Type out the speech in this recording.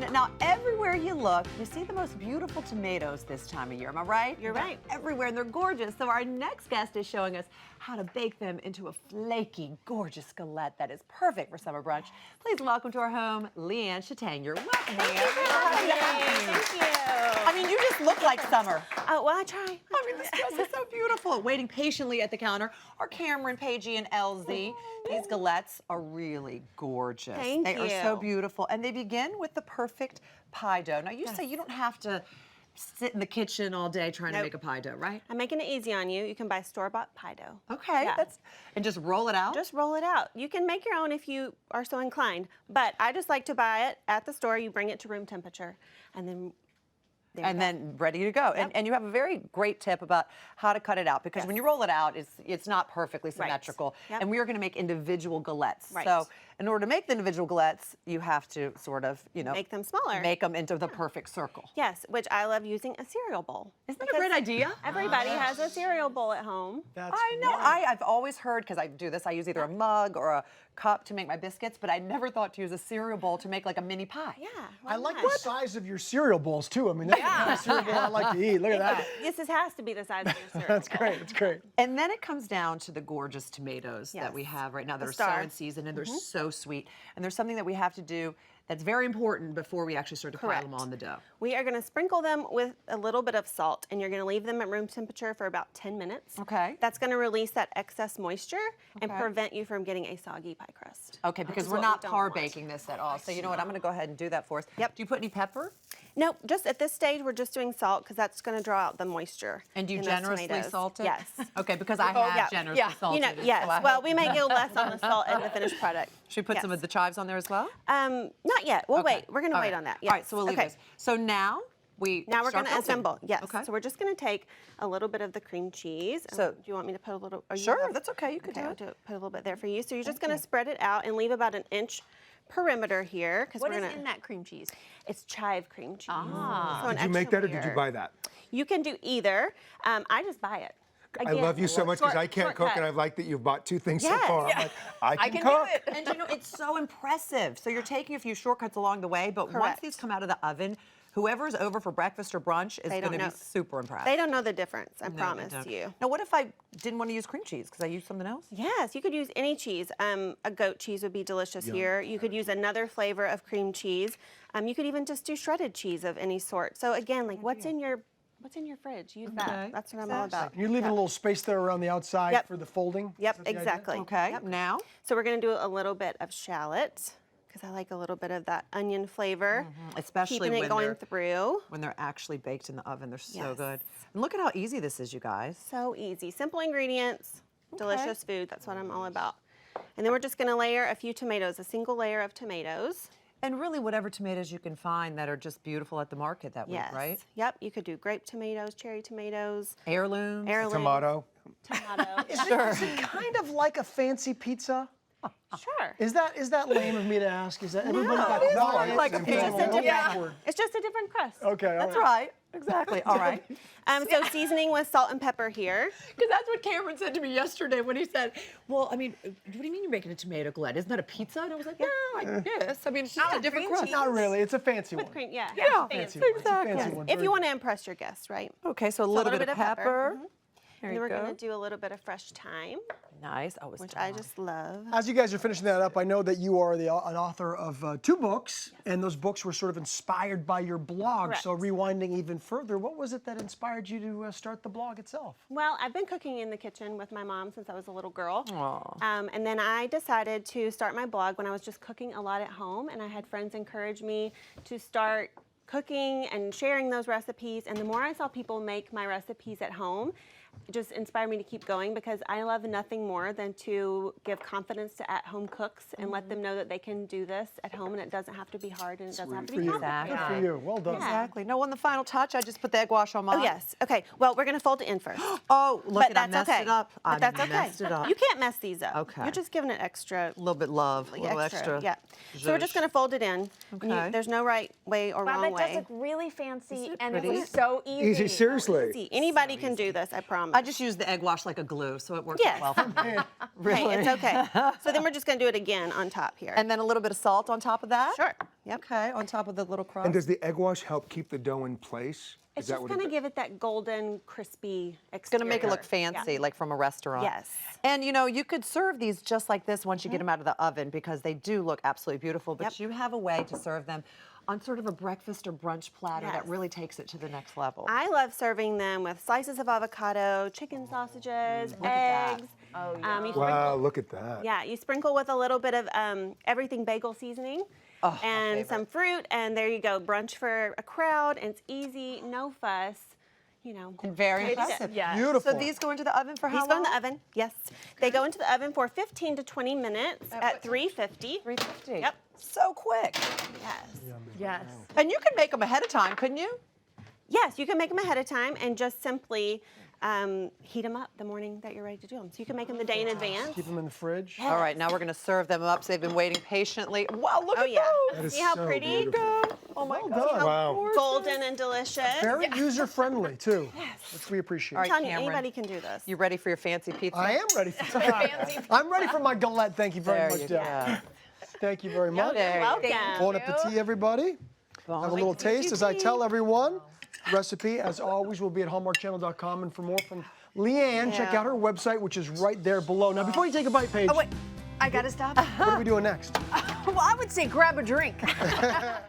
fun. Now, everywhere you look, you see the most beautiful tomatoes this time of year. Am I right? You're right. Everywhere, and they're gorgeous. So our next guest is showing us how to bake them into a flaky, gorgeous galette that is perfect for summer brunch. Please welcome to our home, Leigh Ann Chatagnier. Welcome, Leigh Ann. Thank you. I mean, you just look like summer. Oh, well, I try. I mean, this dress is so beautiful. Waiting patiently at the counter are Cameron, Paigey, and LZ. These galettes are really gorgeous. Thank They you. are so beautiful. And they begin with the perfect pie dough. Now, you say you don't have to sit in the kitchen all day trying to make a pie dough, right? I'm making it easy on you. You can buy store-bought pie dough. Okay, Yeah. and just roll it out? Just roll it out. You can make your own if you are so inclined, but I just like to buy it at the store. You bring it to room temperature, and then then ready to go. Yep. And you have a very great tip about how to cut it out, because when you roll it out, it's not perfectly symmetrical. Yep. And we are going to make individual galettes. Right. So in order to make the individual galettes, you have to sort of, make them smaller. Make them into the perfect circle. Yes, which I love using a cereal bowl. Isn't that a great idea? Everybody has a cereal bowl at home. I know. I've always heard, because I do this, I use either a mug or a cup to make my biscuits, but I never thought to use a cereal bowl to make like a mini pie. Yeah. I like the size of your cereal bowls too. I mean, that's the kind of cereal bowl I like to eat. Look at that. This has to be the size of your cereal That's bowl. great. That's great. And then it comes down to the gorgeous tomatoes that Yes. we have right now that The are so star. in season, and they're so sweet. And there's something that we have to do that's very important before we actually start to pile them Correct. on the dough. We are going to sprinkle them with a little bit of salt, and you're going to leave them at room temperature for about 10 minutes. Okay. That's going to release that excess moisture and Okay. prevent you from getting a soggy pie crust. Okay, because is we're what we not don't par want. baking this at all. So you know what, I'm going to go ahead and do that for us. Yep. Do you put any pepper? Nope, just at this stage, we're just doing salt because that's going to draw out the moisture. And do you in those generously tomatoes. salt it? Yes. Okay, because I have yeah. generously salted You know, it. yes. so I Well, hope- we may go less on the salt in the finished product. Should we put some Yes. of the chives on there as well? Not yet. We'll Okay. wait. We're going to All wait right. on that. All right, Yes. so we'll leave okay. this. So now we Now we're start going to building. assemble. Yes. Okay. So we're just going to take a little bit of the cream cheese. So- Do you want me to put a little? or you Sure, have- that's okay. You can Okay, do I'll it. put a little bit there for you. So you're just going to spread it out and leave about an inch perimeter here because What we're is going to. in that cream cheese? It's chive cream cheese. Ah. So an Did you make extra that or did you layer. buy that? You can do either. I just buy it. I Again, love you so much because I can't cook, shortcut. and I've liked that you've bought two things so Yes. far. Yeah. I'm like, I can can do cook. it. And you know, it's so impressive. So you're taking a few shortcuts along the way, but once Correct. these come out of the oven, whoever's over for breakfast or brunch is They going don't to know. be super impressed. They don't know the difference, I No, they promise don't. you. Now, what if I didn't want to use cream cheese? Because I used something else? Yes, you could use any cheese. A goat cheese would be delicious here. You could use another flavor of cream cheese. You could even just do shredded cheese of any sort. So again, like what's in your fridge? Use Okay, that. That's what I'm all about. You're leaving a little space there around the outside Yep. for the folding? Yep, Is that the idea? exactly. Okay, Yep. now? So we're going to do a little bit of shallot because I like a little bit of that onion flavor. Especially Keeping when it going they're, through. when they're actually baked in the oven. They're so Yes. good. And look at how easy this is, you guys. So easy. Simple ingredients, delicious food. That's what I'm all about. And then we're just going to layer a few tomatoes, a single layer of tomatoes. And really, whatever tomatoes you can find that are just beautiful at the market that week, Yes. right? Yep. You could do grape tomatoes, cherry tomatoes, Heirlooms. heirloom Tomato. tomato. Is it kind of like a fancy pizza? Sure. Is that lame of me to ask? Is that everybody got it is quiet like a and pizza. people go, "Oh, Yeah. awkward." It's just a different crust. Okay, all That's right. right. Exactly. All right. So seasoning with salt and pepper here. Because that's what Cameron said to me yesterday when he said, well, I mean, what do you mean you're making a tomato galette? Isn't that a pizza? And I was like, yeah, I guess. I mean, it's just a different crust. Not really. It's a fancy one. Cream, yeah. Yeah, Fancy fancy. one. It's a exactly. fancy Yes. one. If Very you want to impress your guests, right? Okay, so a little bit of pepper. There And you then we're go. going to do a little bit of fresh thyme, Nice. Oh, it's which I just love. As you guys are finishing that up, I know that you are an author of 2 books, and those books were sort of inspired by your blog. So Correct. rewinding even further, what was it that inspired you to start the blog itself? Well, I've been cooking in the kitchen with my mom since I was a little girl. Aw. And then I decided to start my blog when I was just cooking a lot at home, and I had friends encourage me to start cooking and sharing those recipes. And the more I saw people make my recipes at home, it just inspired me to keep going because I love nothing more than to give confidence to at-home cooks and let them know that they can do this at home and it doesn't have to be hard and it doesn't have to For be you. complicated. Good for you. Well done. Yeah. Exactly. No, on the final touch, I just put the egg wash on mine. Oh, yes. Okay. Well, we're going to fold it in first. Oh, look But at I that's messed okay. it up. But that's okay. messed it up. You can't mess these up. Okay. You're just giving it extra. A little bit love, a little extra. Yeah. So we're just zhuzh. going to fold it in. And Okay. there's no right way or Wow, wrong that does way. look really fancy, it and pretty? it was so easy. Easy, seriously. Easy. Anybody can do this, I promise. promise. I just use the egg wash like a glue, so it works Yes. well for me. Really. Hey, it's okay. So then we're just going to do it again on top here. And then a little bit of salt on top of that? Sure. Yep. Okay, on top of the little crust. And does the egg wash help keep the dough in place? It's Is that just what going to it give it that golden, crispy exterior. It's gonna make it look fancy, Yeah. like from a restaurant. Yes. And you know, you could serve these just like this once you get them out of the oven because they do look absolutely beautiful, but Yep. you have a way to serve them on sort of a breakfast or brunch platter that Yes. really takes it to the next level. I love serving them with slices of avocado, chicken sausages, at that. eggs. Oh, you Wow, look at that. Yeah, you sprinkle with a little bit of everything bagel seasoning Oh, my and favorite. some fruit, and there you go. Brunch for a crowd, and it's easy, no fuss. You know, And very ready to go. impressive. Yeah. Beautiful. So these go into the oven for how These go in long? the oven. Yes, they go into the oven for 15 to 20 minutes at 350. 350. Yep. So quick. Yes. Yes. And you could make them ahead of time, couldn't you? Yes, you can make them ahead of time and just simply heat them up the morning that you're ready to do them. So you can make them the day in advance. Keep them in the fridge. All right, now we're going to serve them up. So they've been waiting patiently. Wow, look Oh at yeah. those. That is See how so pretty? beautiful. Oh my Well God. done. Wow. Golden and delicious. Very user friendly too. Which we appreciate. All right, I'm telling you, Cameron. anybody can do this. You ready for your fancy pizza? I am ready for I'm ready for my galette. Thank you very There much, you Deb. go. Thank you very much. There you go. Welcome. Bon appetit, everybody. Have a little taste as I tell everyone. Recipe, as always, will be at hallmarkchannel.com. And for more from Leigh Ann, check out her website, which is right there below. Now, before you take a bite, Paige, Oh, wait. I got to stop. what are we doing next? Well, I would say grab a drink.